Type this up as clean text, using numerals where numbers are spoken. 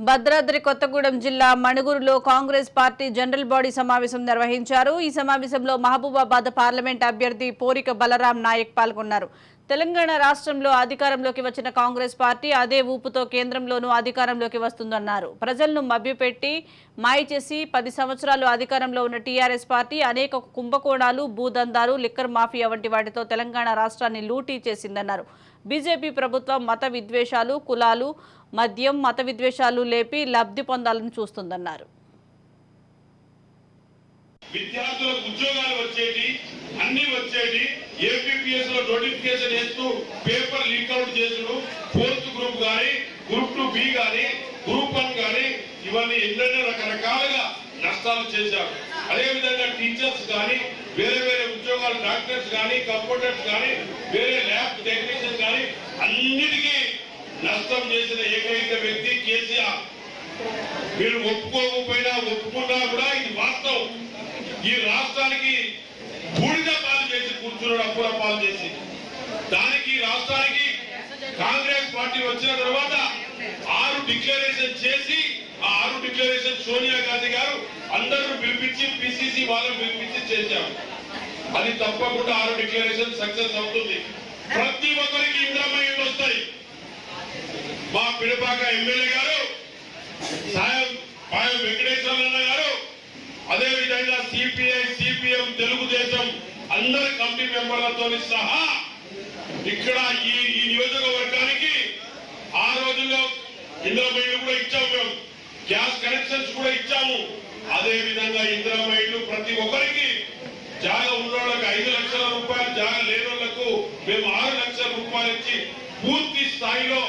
భద్రాద్రి కొత్తగూడెం జిల్లా మణుగూరులో Congress party general body సమావేశం నిర్వహించారు। ఈ సమావేశంలో మహబూబాబాద్ పార్లమెంట్ అభ్యర్థి పోరిక బలరాం నాయక్ పాల్గొన్నారు। తెలంగాణ రాష్ట్రంలో అధికారంలోకి వచ్చిన కాంగ్రెస్ పార్టీ అదే ఊపుతో కేంద్రంలోనూ అధికారంలోకి వస్తుందన్నారు। ప్రజలను మభ్యపెట్టి మాయ చేసి 10 సంవత్సరాలు అధికారంలో ఉన్న టీఆర్ఎస్ పార్టీ అనేక కుంభకోణాలు, భూదందాలు, లిక్కర్ మాఫియా వంటి వాటితో తెలంగాణ రాష్ట్రాన్ని లూటీ చేసిందన్నారు। బీజేపీ ప్రభుత్వం మత విద్వేషాలు, కులాలు, మద్యం, మత విద్వేషాలు లేపి లబ్ధి పొందాలని చూస్తుందన్నారు। విద్యార్థులకు ఉద్యోగాలు వచ్చేటి అన్ని వచ్చేటి ఏపీపీఎస్ లో నోటిఫికేషన్ చేస్తూ పేపర్ లీక్ అవుట్ చేసుడు, 4th గ్రూప్ గాని, గ్రూప్ 2B గాని, గ్రూప్ 1 గాని ఇవన్నీ ఎన్నెన్నో రకరకాలుగా నష్టాలు చేశారు। అదే విధంగా టీచర్స్ గాని, వేరే వేరే ఉద్యోగాలు, డాక్టర్స్ గాని, కంప్యూటర్స్ గాని, వేరే ల్యాబ్ టెక్నీషియన్ గాని అన్నిటికీ నష్టం చేసిన ఏకైక వ్యక్తి కేసీఆర్। మీరు ఒప్పుకోకపోయినా ఒప్పుకున్నా కూడా ఇది వాస్తవం। ఈ రాష్ట్రానికి బూడిద పాలు చేసి కూర్చున్నాడు, అప్పుల పాలు చేసి। దానికి రాష్ట్రానికి కాంగ్రెస్ పార్టీ వచ్చిన తర్వాత 6 డిక్లరేషన్ చేసి, ఆ 6 డిక్లరేషన్ సోనియా గాంధీ గారు అందరూ పిలిపించి, పిసిసి వాళ్ళని పిలిపించి చేశారు। అది తప్పకుండా 6 డిక్లరేషన్ సక్సెస్ అవుతుంది। ప్రతి ఒక్కరికి ఇంద్రమ్మ ఇళ్ళు వస్తాయి। మా పిడపాక ఎమ్మెల్యే గారు పాయం వెంకటేశ్వర గారు, అదే విధంగా సిపిఐ, సిపిఎం, తెలుగుదేశం అందరి కమిటీ మెంబర్లతో సహా ఇక్కడ ఈ నియోజకవర్గానికి ఆ రోజుల్లో ఇంద్రమైళ్ళు కూడా ఇచ్చాము, మేము గ్యాస్ కనెక్షన్స్ కూడా ఇచ్చాము। అదే విధంగా ఇంద్రమైళ్ళు ప్రతి ఒక్కరికి జాగా ఉన్నోళ్ళకి 5 లక్షల రూపాయలు, జాగా లేని వాళ్ళకు మేము 6 లక్షల రూపాయలు ఇచ్చి పూర్తి స్థాయిలో